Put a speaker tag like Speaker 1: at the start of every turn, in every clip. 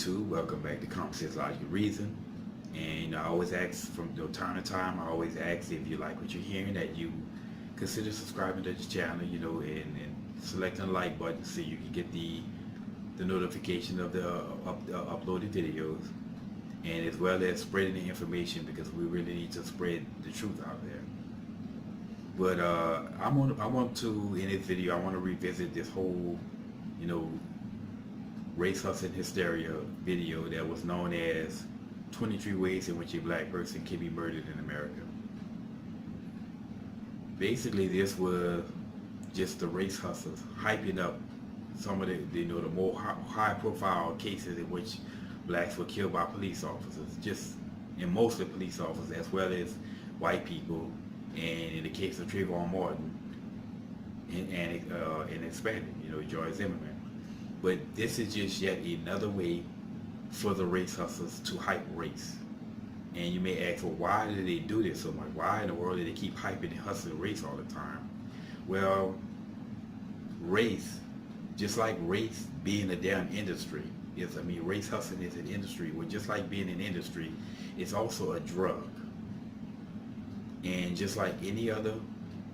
Speaker 1: YouTube. Welcome back to Common Sense, Logic, and Reason. And I always ask from time to time, I always ask if you like what you're hearing, that you consider subscribing to this channel, and selecting the like button so you can get the notification of the uploaded videos, and as well as spreading the information, because we really need to spread the truth out there. But I want to, in this video, I want to revisit this whole, race hustle hysteria video that was known as 23 Ways in Which a Black Person Can Be Murdered in America. Basically, this was just the race hustlers hyping up some of the more high-profile cases in which blacks were killed by police officers, and mostly police officers, as well as white people, and in the case of Trayvon Martin and Hispanic, George Zimmerman. But this is just yet another way for the race hustlers to hype race. And you may ask, well, why do they do this so much? Why in the world do they keep hyping and hustling race all the time? Well, race, just like race being a damn industry, race hustling is an industry. Well, just like being an industry, it's also a drug. And just like any other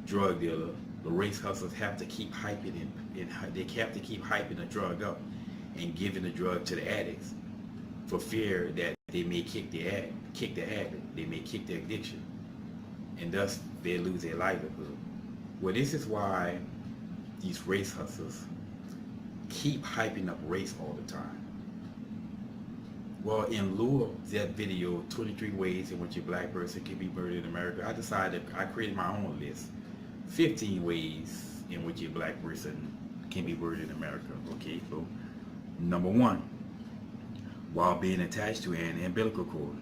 Speaker 1: drug dealer, the race hustlers have to keep hyping and they have to keep hyping the drug up and giving the drug to the addicts, for fear that they may kick the habit, they may kick the addiction, and thus they lose their livelihood. Well, this is why these race hustlers keep hyping up race all the time. Well, in lieu of that video, 23 Ways in Which a Black Person Can Be Murdered in America, I created my own list. 15 ways in which a black person can be murdered in America. Okay, so number 1, while being attached to an umbilical cord.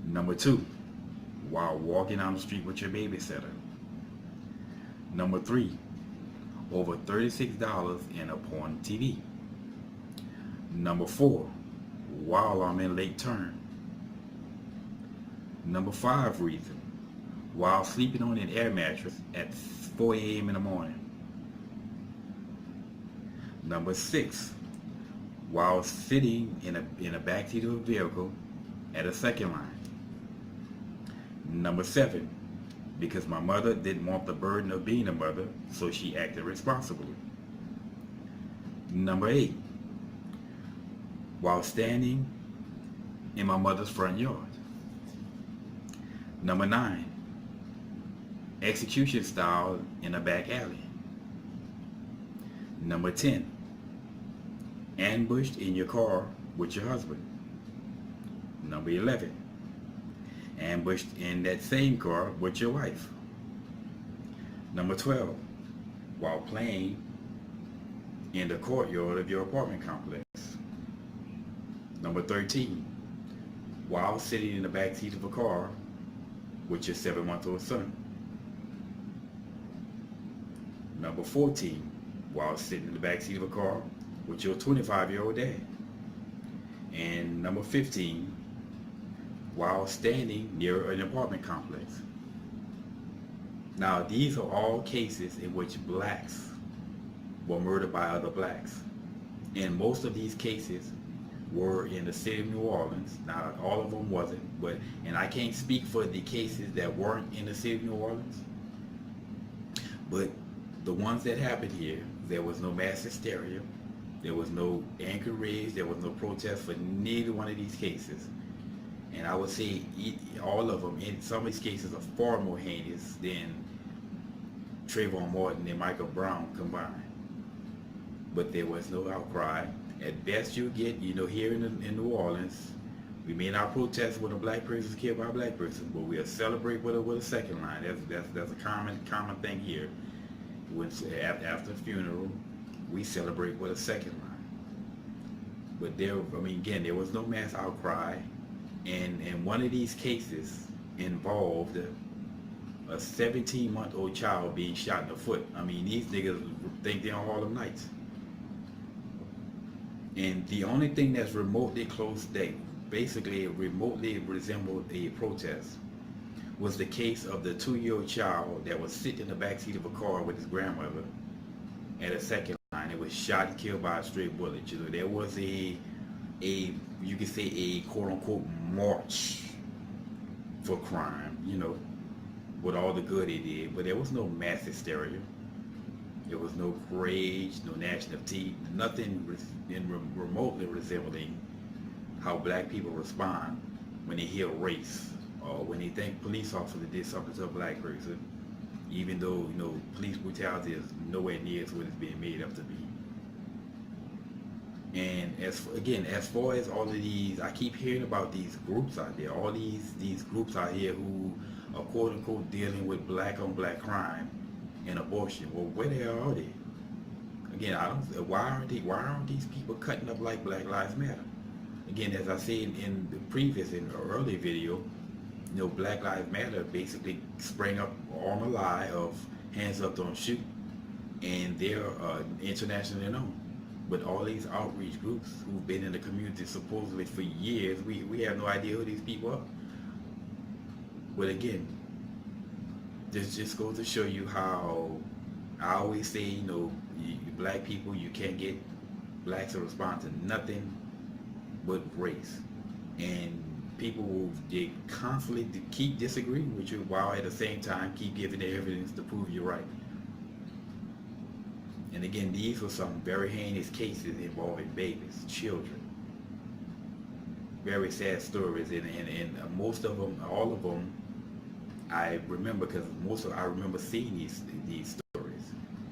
Speaker 1: Number 2, while walking down the street with your babysitter. Number 3, over $36 in a porn TV. Number 4, while I'm in late term. Number 5 reason, while sleeping on an air mattress at 4 a.m. in the morning. Number 6, while sitting in a backseat of a vehicle at a second line. Number 7, because my mother didn't want the burden of being a mother, so she acted responsibly. Number 8, while standing in my mother's front yard. Number 9, execution style in a back alley. Number 10, ambushed in your car with your husband. Number 11, ambushed in that same car with your wife. Number 12, while playing in the courtyard of your apartment complex. Number 13, while sitting in the back seat of a car with your 7-month-old son. Number 14, while sitting in the back seat of a car with your 25-year-old dad. And number 15, while standing near an apartment complex. Now, these are all cases in which blacks were murdered by other blacks. And most of these cases were in the city of New Orleans. Now, all of them wasn't, and I can't speak for the cases that weren't in the city of New Orleans, but the ones that happened here, there was no mass hysteria, there was no anger raised, there was no protest for neither one of these cases. And I would say all of them, in some of these cases, are far more heinous than Trayvon Martin and Michael Brown combined. But there was no outcry. At best you get, here in New Orleans, we may not protest when a black person is killed by a black person, but we'll celebrate with a second line. That's a common thing here. After the funeral, we celebrate with a second line. But again, there was no mass outcry, and one of these cases involved a 17-month-old child being shot in the foot. These niggas think they're on Harlem Nights. And the only thing that's remotely close, that basically remotely resembled a protest, was the case of the 2-year-old child that was sitting in the backseat of a car with his grandmother at a second line. It was shot and killed by a stray bullet. There was a you could say a quote unquote march for crime, you know, with all the good it did, but there was no mass hysteria. There was no rage, no gnashing of teeth, nothing remotely resembling how black people respond when they hear race or when they think police officer did something to a black person, even though, you know, police brutality is nowhere near what it's being made up to be. And as far as all of these, I keep hearing about these groups out there, all these groups out here who are quote unquote dealing with black on black crime and abortion. Well, where the hell are they? Again, I don't. Why aren't these people cutting up like Black Lives Matter? Again, as I said in the previous, in the earlier video, you know, Black Lives Matter basically sprang up on a lie of hands up, don't shoot, and they're internationally known. But all these outreach groups who've been in the community supposedly for years, we have no idea who these people are. But again, this just goes to show you how I always say, you know, you black people, you can't get blacks to respond to nothing but race. And people will constantly keep disagreeing with you while at the same time keep giving the evidence to prove you're right. And again, these were some very heinous cases involving babies, children. Very sad stories, and most of them, all of them, I remember because I remember seeing these stories,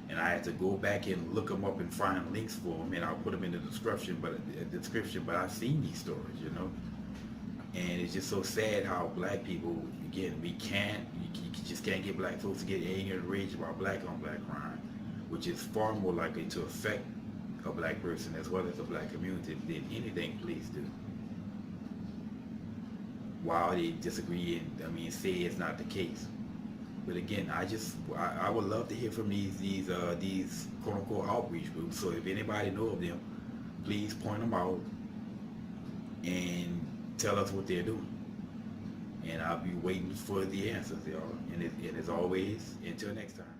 Speaker 1: and I had to go back and look them up and find links for them, and I'll put them in the description. But I've seen these stories, you know, and it's just so sad how black people, again, you just can't get black folks to get angry and rage about black on black crime, which is far more likely to affect a black person as well as the black community than anything police do. While they disagree and say it's not the case. But again, I would love to hear from these quote unquote outreach groups. So if anybody know of them, please point them out and tell us what they're doing. And I'll be waiting for the answers, y'all. And as always, until next time.